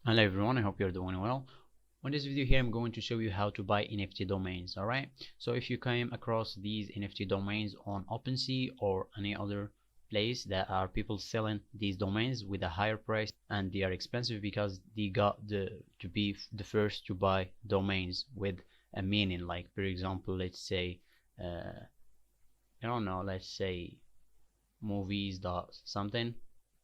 Hello everyone, I hope you're doing well. On this video here, I'm going to show you how to buy NFT domains, alright? So if you came across these NFT domains on OpenSea or any other place that are people selling these domains with a higher price, and they are expensive because they got to be the first to buy domains with a meaning, like for example, let's say, I don't know, let's say movies dot something,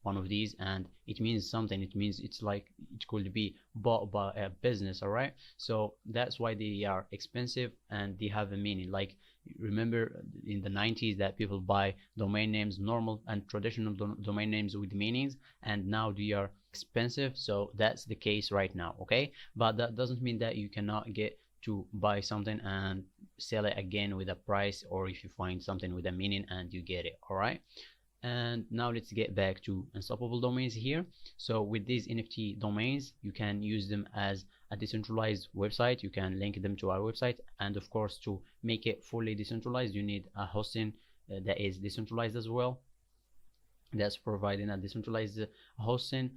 one of these, and it means something. It means it's like it could be bought by a business, all right? So that's why they are expensive and they have a meaning. Like, remember in the 90s that people buy domain names, normal and traditional domain names with meanings, and now they are expensive. So that's the case right now, okay? But that doesn't mean that you cannot get to buy something and sell it again with a price, or if you find something with a meaning and you get it, all right? And now let's get back to unstoppable domains here. So with these NFT domains, you can use them as a decentralized website. You can link them to our website, and of course, to make it fully decentralized, you need a hosting that is decentralized as well, that's providing a decentralized hosting.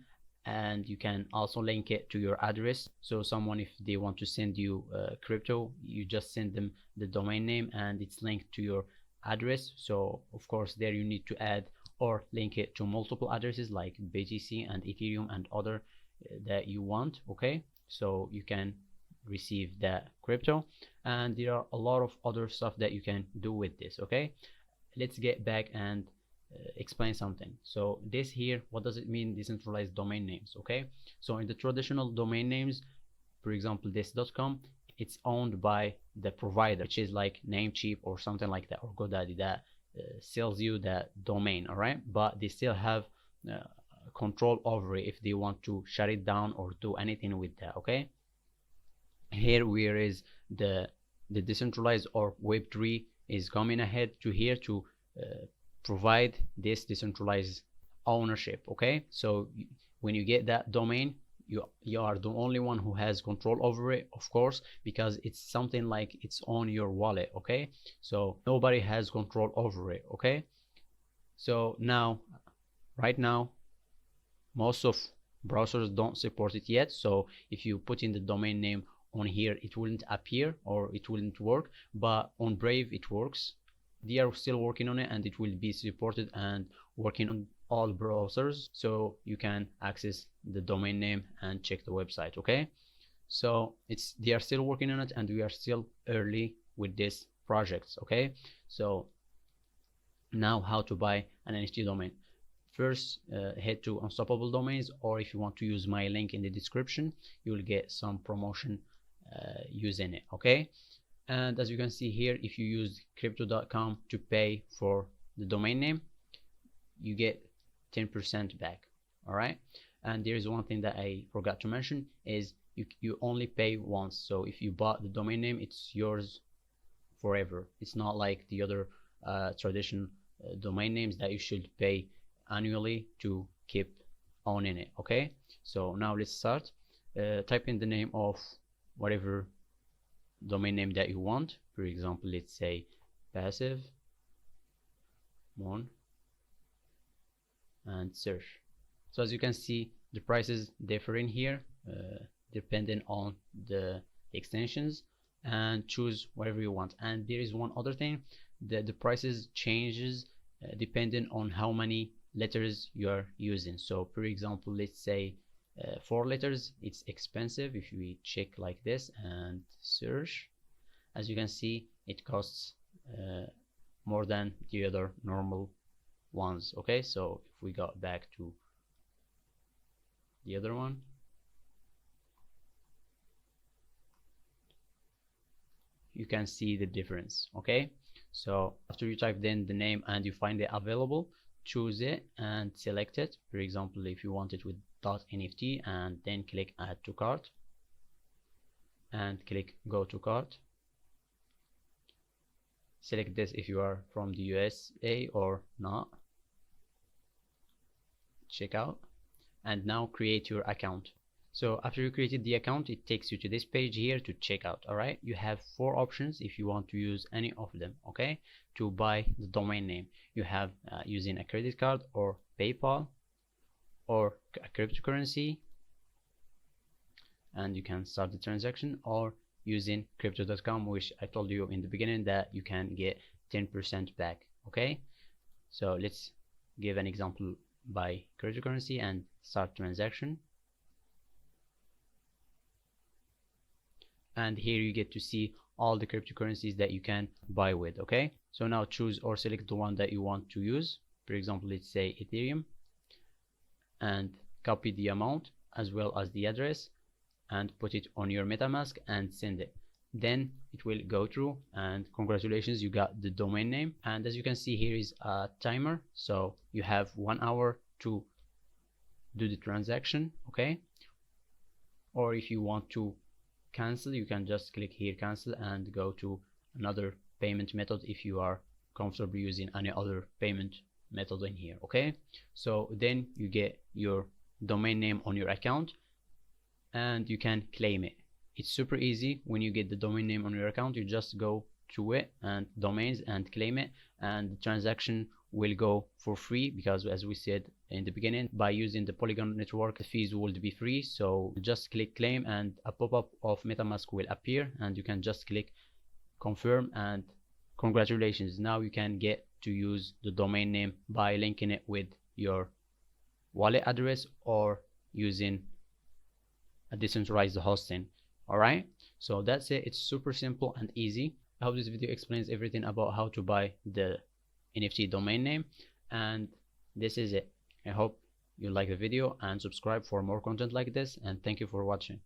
And you can also link it to your address, so someone, if they want to send you crypto, you just send them the domain name and it's linked to your address. So of course there you need to add or link it to multiple addresses like BTC and Ethereum and other that you want, okay? So you can receive that crypto, and there are a lot of other stuff that you can do with this, okay? Let's get back and explain something. So this here, what does it mean, decentralized domain names? Okay, so in the traditional domain names, for example this.com, it's owned by the provider, which is like Namecheap or something like that, or GoDaddy, that sells you that domain, all right? But they still have control over it if they want to shut it down or do anything with that, okay? Here where is the decentralized or web3 is coming ahead to here to provide this decentralized ownership, okay? So when you get that domain, you are the only one who has control over it, of course, because it's something like it's on your wallet, okay? So nobody has control over it, okay? So now, right now, most of browsers don't support it yet. So if you put in the domain name on here, it wouldn't appear or it wouldn't work, but on Brave it works. They are still working on it, and it will be supported and working on all browsers, so you can access the domain name and check the website, okay? So they are still working on it, and we are still early with this project, okay? So now, how to buy an NFT domain? First, head to Unstoppable Domains, or if you want to use my link in the description, you will get some promotion using it, okay? And as you can see here, if you use crypto.com to pay for the domain name, you get 10% back, all right? And there is one thing that I forgot to mention, is you only pay once. So if you bought the domain name, it's yours forever. It's not like the other traditional domain names that you should pay annually to keep owning it, okay? So now let's start. Type in the name of whatever domain name that you want. For example, let's say passive mon, and search. So as you can see, the prices differ in here depending on the extensions, and choose whatever you want. And there is one other thing, that the prices changes depending on how many letters you are using. So for example, let's say 4 letters, it's expensive. If we check like this and search, as you can see, it costs more than the other normal ones, okay? So if we got back to the other one, you can see the difference, okay? So after you type in the name and you find it available, choose it and select it. For example, if you want it with .nft, and then click add to cart and click go to cart. Select this if you are from the USA or not. Check out, and now create your account. So after you created the account, it takes you to this page here to check out, all right? You have 4 options if you want to use any of them, okay? To buy the domain name, you have using a credit card or PayPal or a cryptocurrency, and you can start the transaction, or using crypto.com, which I told you in the beginning that you can get 10% back. Okay, so let's give an example by cryptocurrency and start transaction. And here you get to see all the cryptocurrencies that you can buy with. Okay, so now choose or select the one that you want to use. For example, let's say Ethereum, and copy the amount as well as the address and put it on your MetaMask and send it. Then it will go through, and congratulations, you got the domain name. And as you can see, here is a timer, so you have 1 hour to do the transaction. Okay, or if you want to cancel, you can just click here cancel and go to another payment method if you are comfortable using any other payment method in here. Okay, so then you get your domain name on your account and you can claim it. It's super easy. When you get the domain name on your account, you just go to it and domains and claim it, and the transaction will go for free, because as we said in the beginning, by using the Polygon network, the fees will be free. So just click claim and a pop-up of MetaMask will appear, and you can just click confirm, and congratulations, now you can get to use the domain name by linking it with your wallet address or using a decentralized hosting. Alright, so that's it. It's super simple and easy. I hope this video explains everything about how to buy the NFT domain name, and this is it. I hope you like the video and subscribe for more content like this, and thank you for watching.